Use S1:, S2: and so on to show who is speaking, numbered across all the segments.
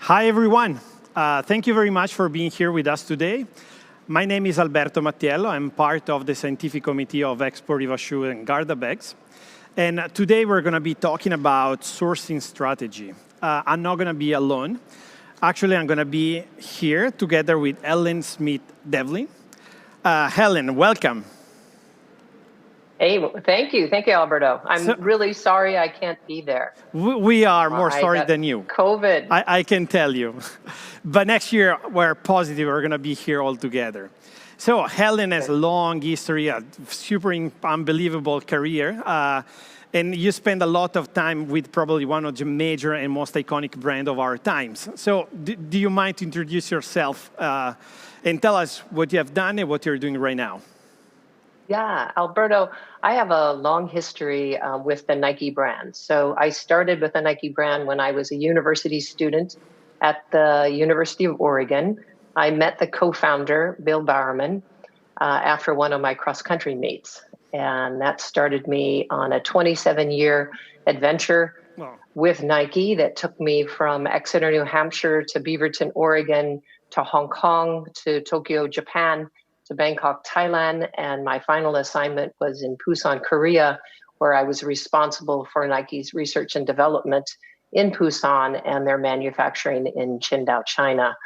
S1: Hi, everyone. Thank you very much for being here with us today. My name is Alberto Mattiello. I'm part of the scientific committee of Expo Riva Shoe and Garda bags. And today we're going to be talking about sourcing strategy. I'm not going to be alone. Actually, I'm going to be here together with Helen Smith-Devlin. Helen, welcome.
S2: Hey, thank you. Thank you, Alberto. I'm really sorry I can't be there.
S1: We are more sorry than you.
S2: COVID.
S1: I can tell you. But next year, we're positive we're going to be here all together. So Helen has a long history, a super unbelievable career. And you spend a lot of time with probably one of the major and most iconic brand of our times. So do you mind to introduce yourself and tell us what you have done and what you're doing right now?
S2: Yeah, Alberto, I have a long history with the Nike brand. So I started with the Nike brand when I was a university student at the University of Oregon. I met the co-founder, Bill Bowerman, after one of my cross-country meets. And that started me on a 27-year adventure with Nike that took me from Exeter, New Hampshire to Beaverton, Oregon, to Hong Kong, to Tokyo, Japan, to Bangkok, Thailand, and my final assignment was in Busan, Korea, where I was responsible for Nike's research and development in Busan and their manufacturing in Qingdao, China.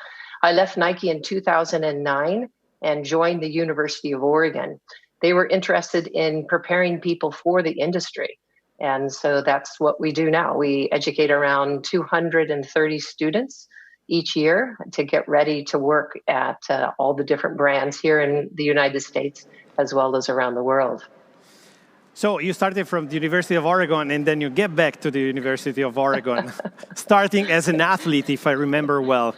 S2: I left Nike in 2009 and joined the University of Oregon. They were interested in preparing people for the industry. And so that's what we do now. We educate around 230 students each year to get ready to work at all the different brands here in the United States as well as around the world.
S1: So you started from the University of Oregon and then you get back to the University of Oregon, starting as an athlete, if I remember well.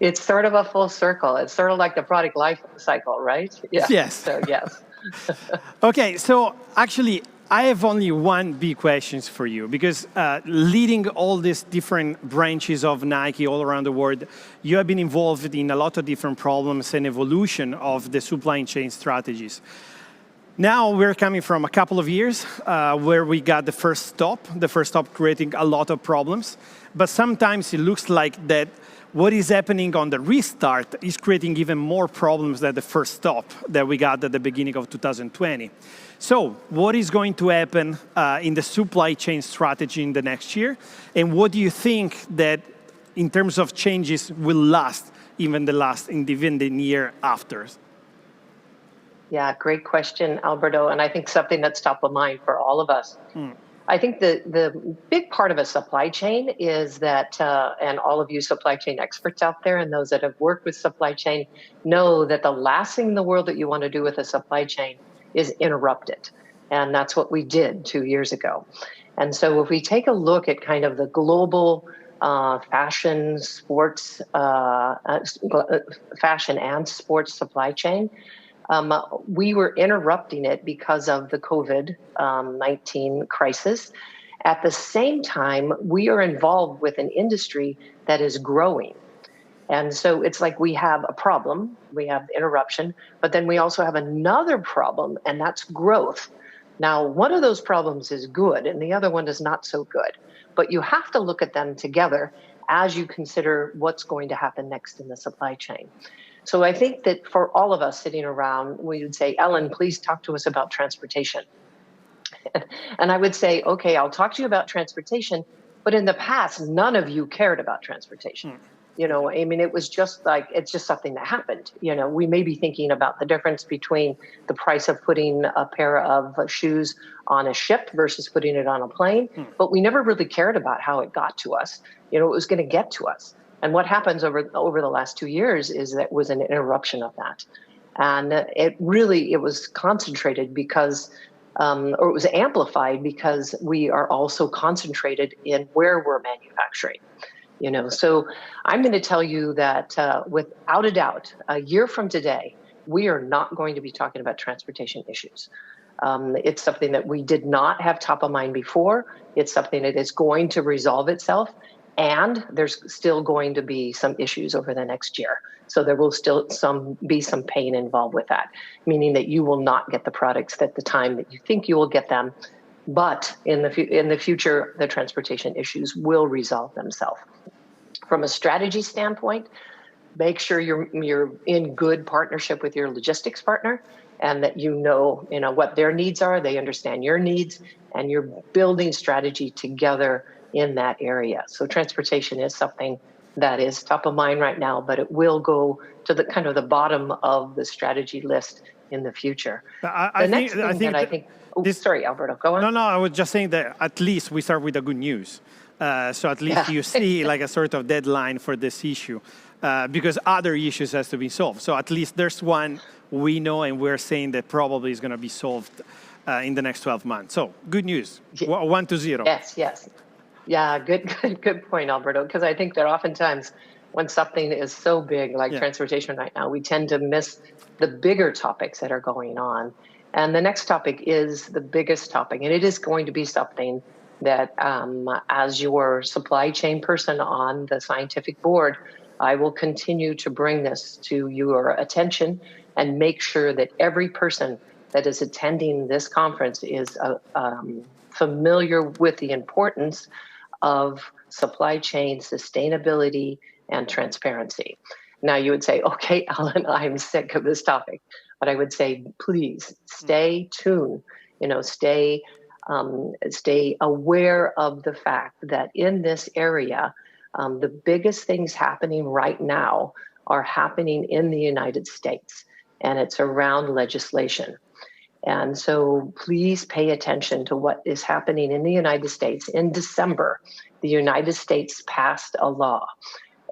S2: It's sort of a full circle. It's sort of like the product life cycle, right?
S1: Yeah. Yes.
S2: So, yes.
S1: Okay, so actually, I have only one big question for you, because leading all these different branches of Nike all around the world, you have been involved in a lot of different problems and evolution of the supply chain strategies. Now we're coming from a couple of years where we got the first stop creating a lot of problems. But sometimes it looks like that what is happening on the restart is creating even more problems than the first stop that we got at the beginning of 2020. So what is going to happen in the supply chain strategy in the next year? And what do you think that in terms of changes will last even the year after?
S2: Yeah, great question, Alberto. And I think something that's top of mind for all of us. I think the big part of a supply chain is that, and all of you supply chain experts out there and those that have worked with supply chain know that the last thing in the world that you want to do with a supply chain is interrupt it. And that's what we did 2 years ago. And so if we take a look at kind of the global fashion, sports, fashion and sports supply chain, we were interrupting it because of the COVID-19 crisis. At the same time, we are involved with an industry that is growing. And so it's like we have a problem, we have interruption, but then we also have another problem, and that's growth. Now, one of those problems is good, and the other one is not so good. But you have to look at them together as you consider what's going to happen next in the supply chain. So I think that for all of us sitting around, we would say, Ellen, please talk to us about transportation. And I would say, okay, I'll talk to you about transportation, but in the past, none of you cared about transportation. You know, I mean, it was just like, it's just something that happened. You know, we may be thinking about the difference between the price of putting a pair of shoes on a ship versus putting it on a plane, but we never really cared about how it got to us. You know, it was going to get to us. And what happens over the last 2 years is that was an interruption of that. And it was concentrated because, or it was amplified because we are also concentrated in where we're manufacturing. You know, so I'm going to tell you that without a doubt, a year from today, we are not going to be talking about transportation issues. It's something that we did not have top of mind before. It's something that is going to resolve itself. And there's still going to be some issues over the next year. So there will still be some pain involved with that, meaning that you will not get the products at the time that you think you will get them. But in the future, the transportation issues will resolve themselves. From a strategy standpoint, make sure you're in good partnership with your logistics partner, and that you know what their needs are, they understand your needs, and you're building strategy together in that area. So transportation is something that is top of mind right now, but it will go to the kind of the bottom of the strategy list in the future.
S1: I think this.
S2: Sorry, Alberto, go on.
S1: No, I was just saying that at least we start with the good news. So at least you see like a sort of deadline for this issue, because other issues has to be solved. So at least there's one we know, and we're saying that probably is going to be solved in the next 12 months. So good news, 1-0.
S2: Yes. Yeah, good point, Alberto, because I think that oftentimes when something is so big like transportation right now, we tend to miss the bigger topics that are going on. And the next topic is the biggest topic, and it is going to be something that as your supply chain person on the scientific board, I will continue to bring this to your attention and make sure that every person that is attending this conference is familiar with the importance of supply chain sustainability and transparency. Now you would say, okay, Alan, I'm sick of this topic. But I would say, please stay tuned, stay aware of the fact that in this area, the biggest things happening right now are happening in the United States, and it's around legislation. And so please pay attention to what is happening in the United States. In December, the United States passed a law,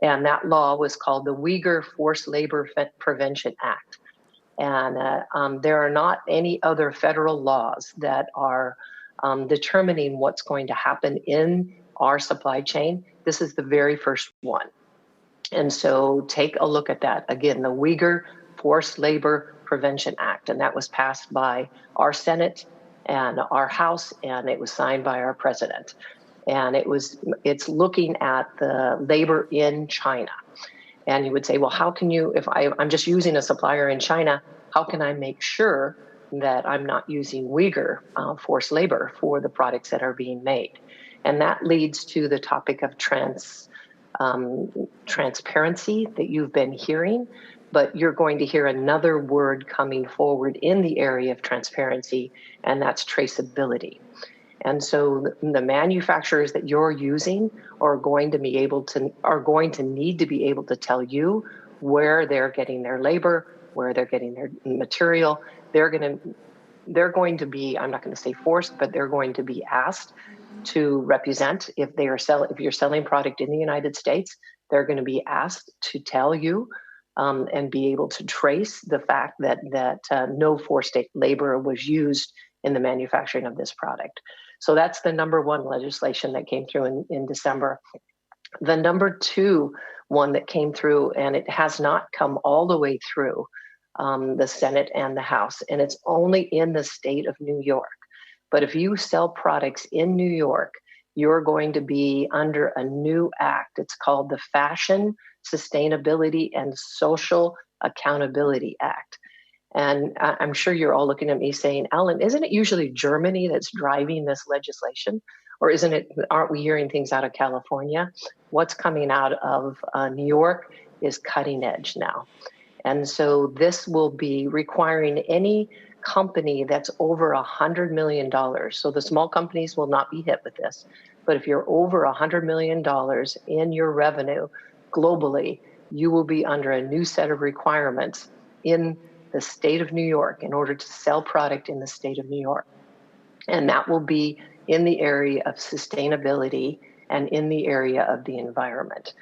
S2: and that law was called the Uyghur Forced Labor Prevention Act. And there are not any other federal laws that are determining what's going to happen in our supply chain. This is the very first one. And so take a look at that. Again, the Uyghur Forced Labor Prevention Act, and that was passed by our Senate and our House, and it was signed by our president. And it's looking at the labor in China. And you would say, well, how can you, if I'm just using a supplier in China, how can I make sure that I'm not using Uyghur forced labor for the products that are being made? And that leads to the topic of transparency that you've been hearing, but you're going to hear another word coming forward in the area of transparency, and that's traceability. And so the manufacturers that you're using are going to need to be able to tell you where they're getting their labor, where they're getting their material. They're going to be, I'm not going to say forced, but they're going to be asked to represent if you're selling product in the United States, they're going to be asked to tell you and be able to trace the fact that no forced labor was used in the manufacturing of this product. So that's the number one legislation that came through in December. The number two one that came through, and it has not come all the way through the Senate and the House, and it's only in the state of New York. But if you sell products in New York, you're going to be under a new act. It's called the Fashion Sustainability and Social Accountability Act. And I'm sure you're all looking at me saying, Alan, isn't it usually Germany that's driving this legislation? Or aren't we hearing things out of California? What's coming out of New York is cutting edge now. And so this will be requiring any company that's over $100 million. So the small companies will not be hit with this. But if you're over $100 million in your revenue globally, you will be under a new set of requirements in the state of New York in order to sell product in the state of New York. And that will be in the area of sustainability and in the area of the environment.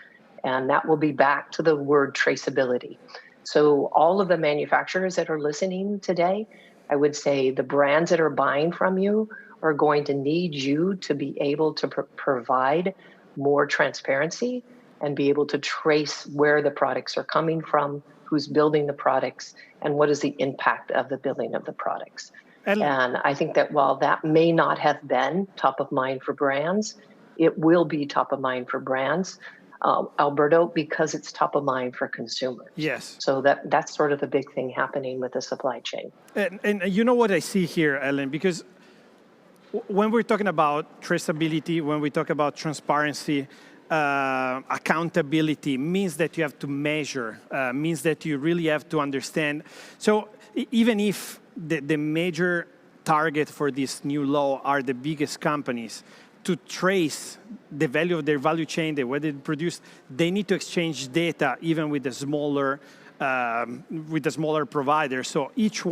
S2: And that will be back to the word traceability. So all of the manufacturers that are listening today, I would say the brands that are buying from you are going to need you to be able to provide more transparency and be able to trace where the products are coming from, who's building the products, and what is the impact of the building of the products. And I think that while that may not have been top of mind for brands, it will be top of mind for brands, Alberto, because it's top of mind for consumers.
S1: Yes.
S2: So that's sort of the big thing happening with the supply chain.
S1: And you know what I see here, Ellen, because when we're talking about traceability, when we talk about transparency, accountability, means that you have to measure, means that you really have to understand. So even if the major target for this new law are the biggest companies, to trace the value of their value chain, the way they produce, they need to exchange data even with the smaller providers. So each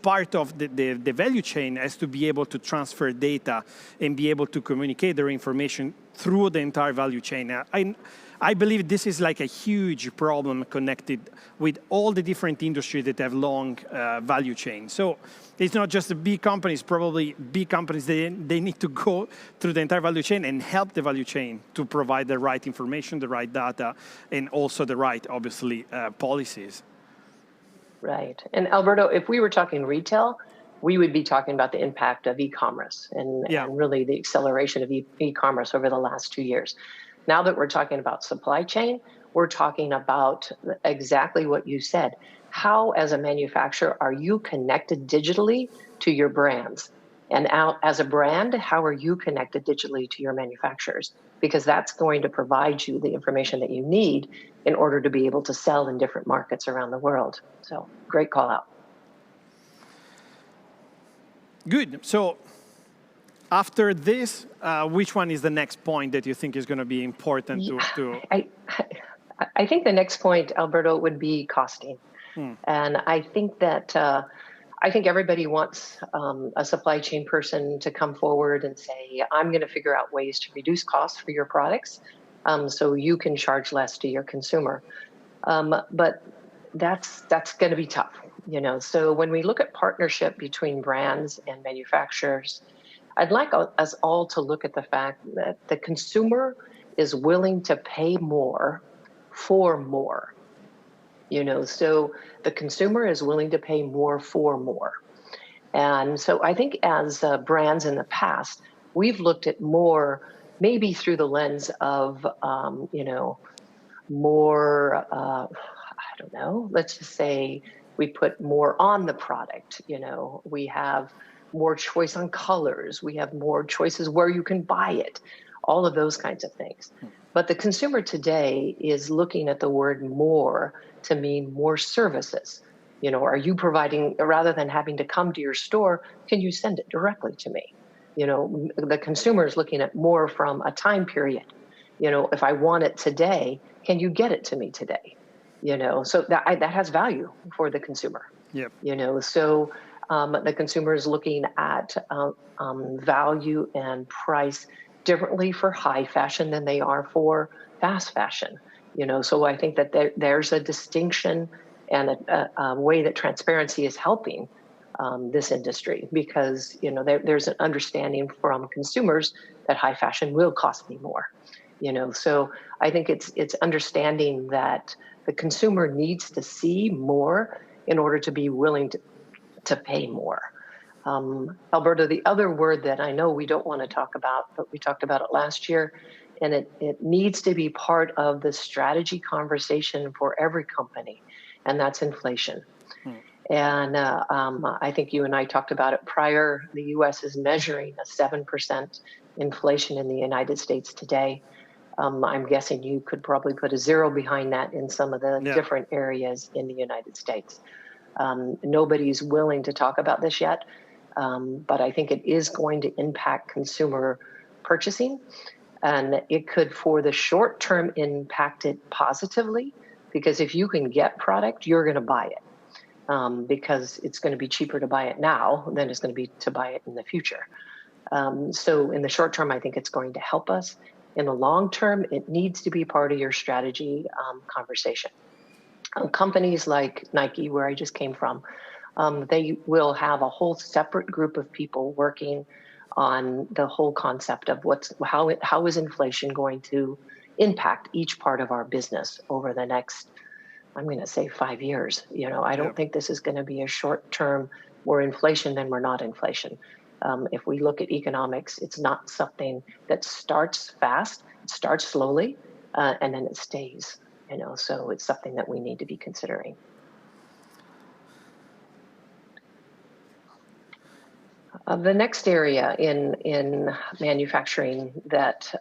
S1: part of the value chain has to be able to transfer data and be able to communicate their information through the entire value chain. I believe this is like a huge problem connected with all the different industries that have long value chains. So it's not just the big companies, probably big companies, they need to go through the entire value chain and help the value chain to provide the right information, the right data, and also the right, obviously, policies.
S2: Right. And Alberto, if we were talking retail, we would be talking about the impact of e-commerce and really the acceleration of e-commerce over the last 2 years. Now that we're talking about supply chain, we're talking about exactly what you said. How, as a manufacturer, are you connected digitally to your brands? And as a brand, how are you connected digitally to your manufacturers? Because that's going to provide you the information that you need in order to be able to sell in different markets around the world. So, great call out.
S1: Good. So, after this, which one is the next point that you think is going to be important to?
S2: I think the next point, Alberto, would be costing. And I think that I think everybody wants a supply chain person to come forward and say, I'm going to figure out ways to reduce costs for your products so you can charge less to your consumer. But that's going to be tough. So when we look at partnership between brands and manufacturers, I'd like us all to look at the fact that the consumer is willing to pay more for more. So the consumer is willing to pay more for more. And so I think as brands in the past, we've looked at more, maybe through the lens of, more, I don't know, let's just say we put more on the product. We have more choice on colors. We have more choices where you can buy it, all of those kinds of things. But the consumer today is looking at the word more to mean more services. Are you providing, rather than having to come to your store, can you send it directly to me? The consumer is looking at more from a time period. If I want it today, can you get it to me today? So that has value for the consumer.
S1: Yep.
S2: So the consumer is looking at value and price differently for high fashion than they are for fast fashion. So I think that there's a distinction and a way that transparency is helping this industry because there's an understanding from consumers that high fashion will cost me more. So I think it's understanding that the consumer needs to see more in order to be willing to pay more. Alberto, the other word that I know we don't want to talk about, but we talked about it last year, and it needs to be part of the strategy conversation for every company, and that's inflation. And I think you and I talked about it prior. The U.S. is measuring a 7% inflation in the United States today. I'm guessing you could probably put a 0 behind that in some of the different areas in the United States. Nobody's willing to talk about this yet, but I think it is going to impact consumer purchasing. And it could, for the short term, impact it positively, because if you can get product, you're going to buy it. Because it's going to be cheaper to buy it now than it's going to be to buy it in the future. So in the short term, I think it's going to help us. In the long term, it needs to be part of your strategy conversation. Companies like Nike, where I just came from, they will have a whole separate group of people working on the whole concept of how is inflation going to impact each part of our business over the next, I'm going to say 5 years. I don't think this is going to be a short term. We're inflation, then we're not inflation. If we look at economics, it's not something that starts fast. It starts slowly, and then it stays. So it's something that we need to be considering. The next area in manufacturing that,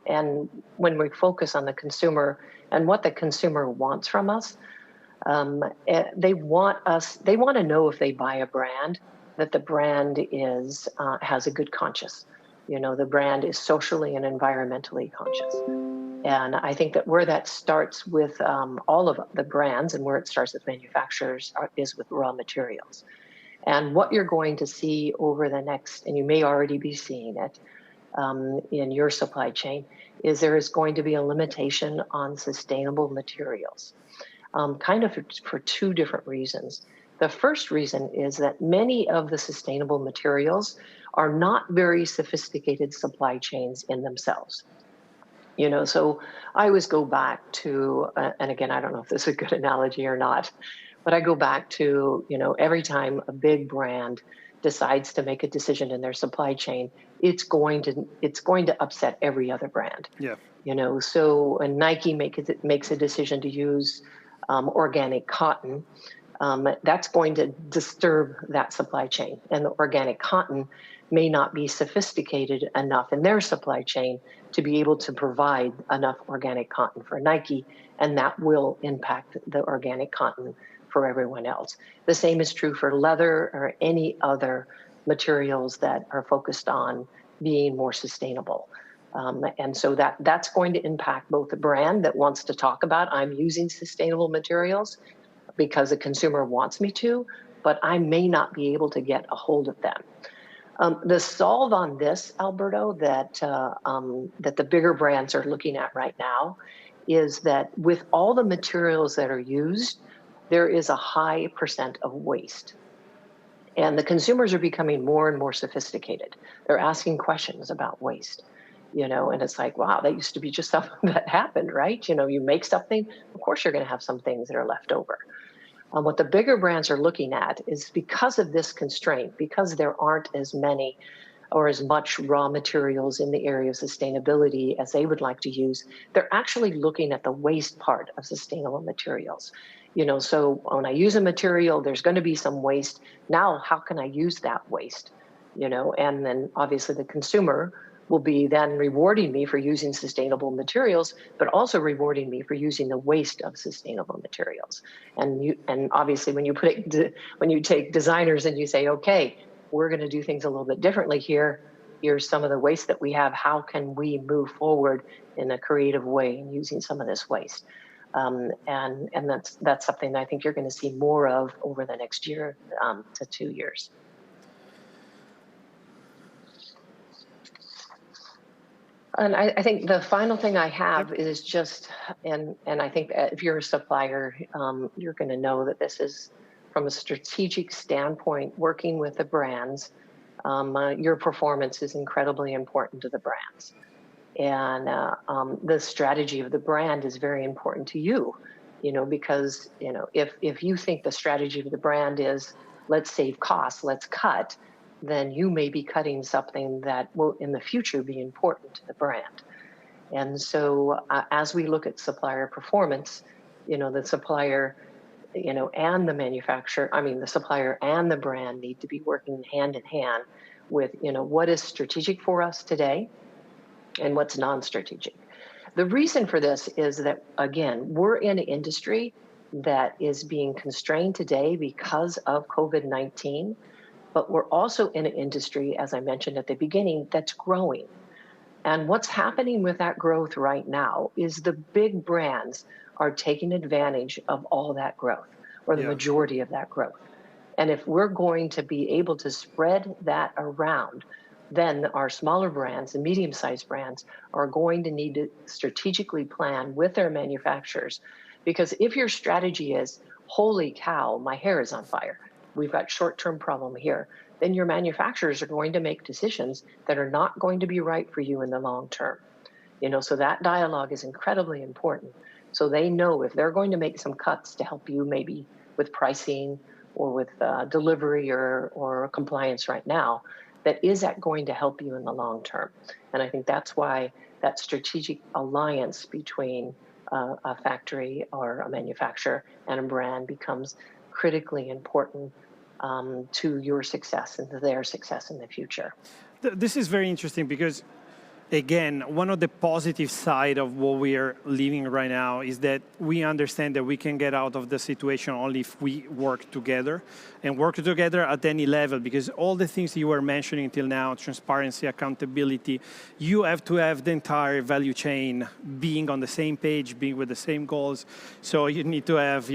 S2: and when we focus on the consumer and what the consumer wants from us, they want us. They want to know if they buy a brand that the brand is has a good conscience. You know, the brand is socially and environmentally conscious. And I think that where that starts with all of the brands and where it starts with manufacturers is with raw materials. And what you're going to see over the next, and you may already be seeing it in your supply chain, is there is going to be a limitation on sustainable materials, kind of for two different reasons. The first reason is that many of the sustainable materials are not very sophisticated supply chains in themselves. You know, so I always go back to, and again, I don't know if this is a good analogy or not, but I go back to, you know, every time a big brand decides to make a decision in their supply chain, it's going to upset every other brand.
S1: Yeah.
S2: You know, so when Nike makes a decision to use organic cotton, that's going to disturb that supply chain. And the organic cotton may not be sophisticated enough in their supply chain to be able to provide enough organic cotton for Nike, and that will impact the organic cotton for everyone else. The same is true for leather or any other materials that are focused on being more sustainable. And so that's going to impact both the brand that wants to talk about, I'm using sustainable materials because the consumer wants me to, but I may not be able to get a hold of them. The solve on this, Alberto, that the bigger brands are looking at right now is that with all the materials that are used, there is a high percent of waste. And the consumers are becoming more and more sophisticated. They're asking questions about waste, you know, and it's like, wow, that used to be just something that happened, right? You know, you make something, of course, you're going to have some things that are left over. What the bigger brands are looking at is because of this constraint, because there aren't as many or as much raw materials in the area of sustainability as they would like to use, they're actually looking at the waste part of sustainable materials. You know, so when I use a material, there's going to be some waste. Now, how can I use that waste? You know, and then obviously the consumer will be then rewarding me for using sustainable materials, but also rewarding me for using the waste of sustainable materials. And obviously when you take designers and you say, okay, we're going to do things a little bit differently here. Here's some of the waste that we have. How can we move forward in a creative way in using some of this waste? And that's something I think you're going to see more of over the next year to 2 years. And I think the final thing I have is just, and I think that if you're a supplier, you're going to know that this is from a strategic standpoint, working with the brands, your performance is incredibly important to the brands. And the strategy of the brand is very important to you, you know, because, you know, if you think the strategy of the brand is let's save costs, let's cut, then you may be cutting something that will in the future be important to the brand. And so as we look at supplier performance, you know, the supplier, you know, and the manufacturer, I mean, the supplier and the brand need to be working hand in hand with, you know, what is strategic for us today and what's non-strategic. The reason for this is that, again, we're in an industry that is being constrained today because of COVID-19, but we're also in an industry, as I mentioned at the beginning, that's growing. And what's happening with that growth right now is the big brands are taking advantage of all that growth, or the
S1: Yeah.
S2: majority of that growth. And if we're going to be able to spread that around, then our smaller brands and medium-sized brands are going to need to strategically plan with their manufacturers. Because if your strategy is, holy cow, my hair is on fire, we've got short-term problem here, then your manufacturers are going to make decisions that are not going to be right for you in the long term. You know, so that dialogue is incredibly important. So they know if they're going to make some cuts to help you maybe with pricing or with delivery or compliance right now, that is that going to help you in the long term? And I think that's why that strategic alliance between a factory or a manufacturer and a brand becomes critically important to your success and to their success in the future.
S1: This is very interesting because, again, one of the positive side of what we are living right now is that we understand that we can get out of the situation only if we work together and work together at any level, because all the things you were mentioning till now, transparency, accountability, you have to have the entire value chain being on the same page, being with the same goals. So you need to have,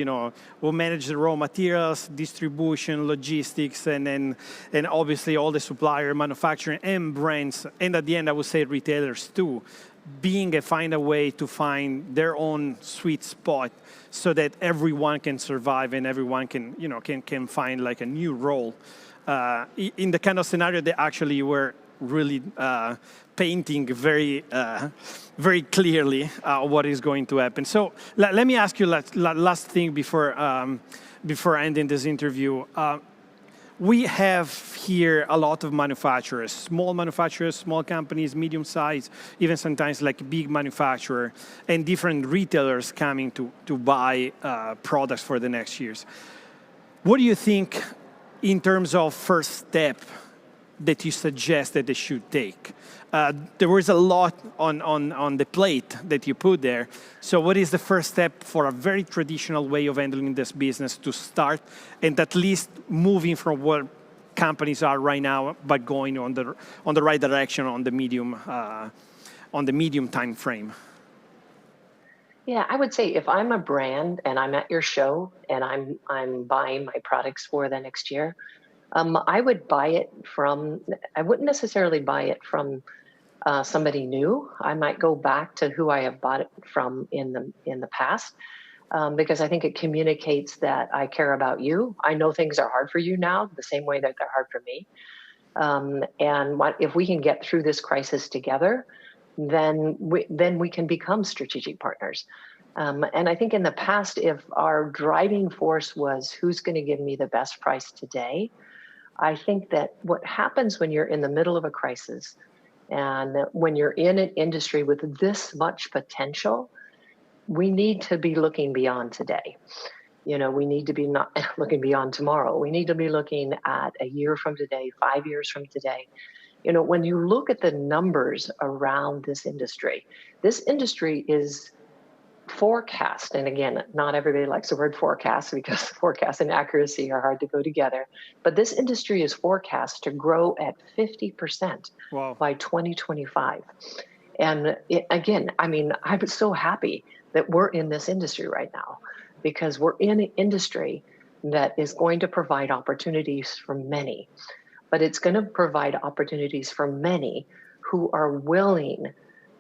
S1: we'll manage the raw materials, distribution, logistics, and obviously all the supplier, manufacturing, and brands, and at the end, I would say retailers too, find a way to find their own sweet spot so that everyone can survive and everyone can, can find like a new role in the kind of scenario that actually you were really painting very, very clearly what is going to happen. So let me ask you last thing before ending this interview. We have here a lot of manufacturers, small companies, medium size, even sometimes like big manufacturer, and different retailers coming to buy products for the next years. What do you think in terms of first step that you suggest that they should take? There was a lot on the plate that you put there. So what is the first step for a very traditional way of handling this business to start and at least moving from where companies are right now, but going on the right direction on the medium time frame?
S2: Yeah, I would say if I'm a brand and I'm at your show and I'm buying my products for the next year, I would buy it from. I wouldn't necessarily buy it from somebody new. I might go back to who I have bought it from in the past, because I think it communicates that I care about you. I know things are hard for you now, the same way that they're hard for me. And if we can get through this crisis together, then we can become strategic partners. And I think in the past, if our driving force was who's going to give me the best price today, I think that what happens when you're in the middle of a crisis and when you're in an industry with this much potential, we need to be looking beyond today. We need to be not looking beyond tomorrow. We need to be looking at a year from today, 5 years from today. When you look at the numbers around this industry is forecast. And again, not everybody likes the word forecast because forecast and accuracy are hard to go together. But this industry is forecast to grow at 50%
S1: Wow.
S2: by 2025. And I'm so happy that we're in this industry right now because we're in an industry that is going to provide opportunities for many. But it's going to provide opportunities for many who are willing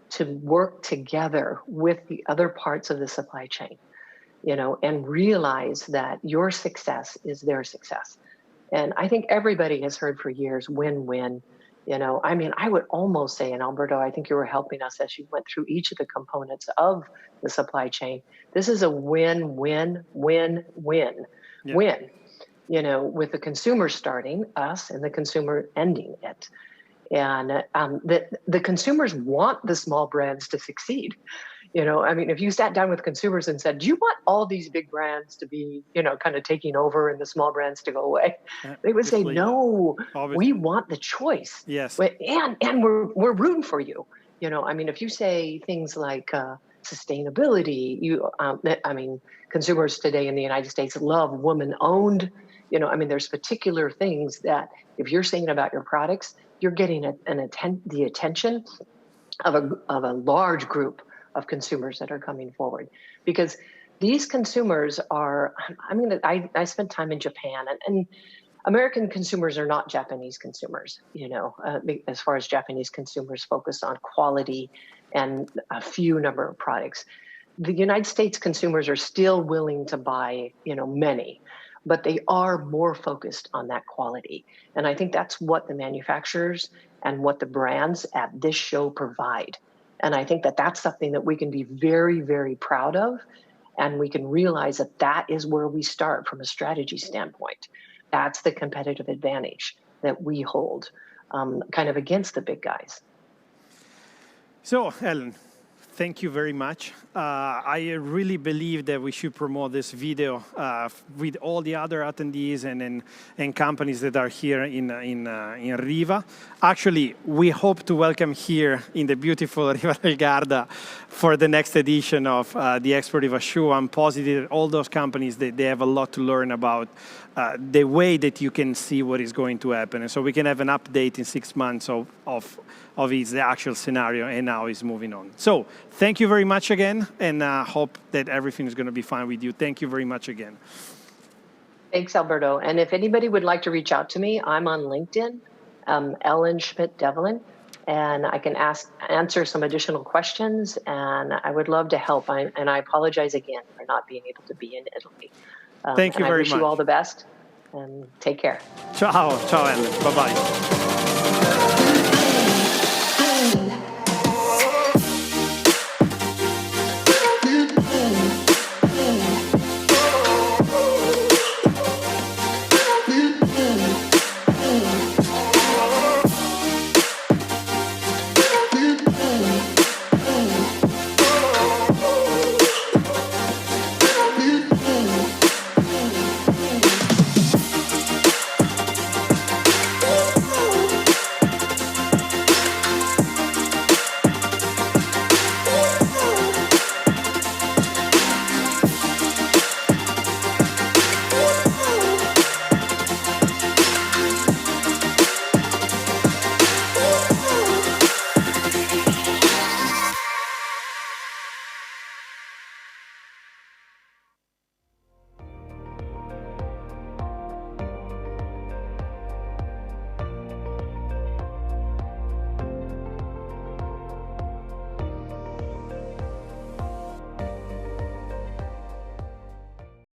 S2: to work together with the other parts of the supply chain, and realize that your success is their success. And I think everybody has heard for years, win-win. I would almost say, and Alberto, I think you were helping us as you went through each of the components of the supply chain. This is a win-win-win-win.
S1: Yeah.
S2: Win, with the consumer starting us and the consumer ending it. And the consumers want the small brands to succeed. If you sat down with consumers and said, do you want all these big brands to be, kind of taking over and the small brands to go away? They would say, no, we want the choice.
S1: Yes.
S2: And we're rooting for you. If you say things like sustainability, consumers today in the United States love woman-owned. There's particular things that if you're saying about your products, you're getting the attention of a large group of consumers that are coming forward, because these consumers are. I spent time in Japan, and American consumers are not Japanese consumers. As far as Japanese consumers focus on quality and a few number of products, the United States consumers are still willing to buy, many. But they are more focused on that quality. And I think that's what the manufacturers and what the brands at this show provide. And I think that that's something that we can be very, very proud of. And we can realize that that is where we start from a strategy standpoint. That's the competitive advantage that we hold kind of against the big guys.
S1: So, Ellen, thank you very much. I really believe that we should promote this video with all the other attendees and companies that are here in Riva. Actually, we hope to welcome here in the beautiful Riva del Garda for the next edition of the Expo Riva Show. I'm positive all those companies, they have a lot to learn about the way that you can see what is going to happen. And so we can have an update in 6 months of the actual scenario and how it's moving on. So thank you very much again, and hope that everything is going to be fine with you. Thank you very much again.
S2: Thanks, Alberto. And if anybody would like to reach out to me, I'm on LinkedIn, Ellen Schmidt-Devlin, and I can answer some additional questions, and I would love to help. And I apologize again for not being able to be in Italy.
S1: Thank you very much.
S2: I wish you all the best, and take care.
S1: Ciao, Ellen. Bye-bye.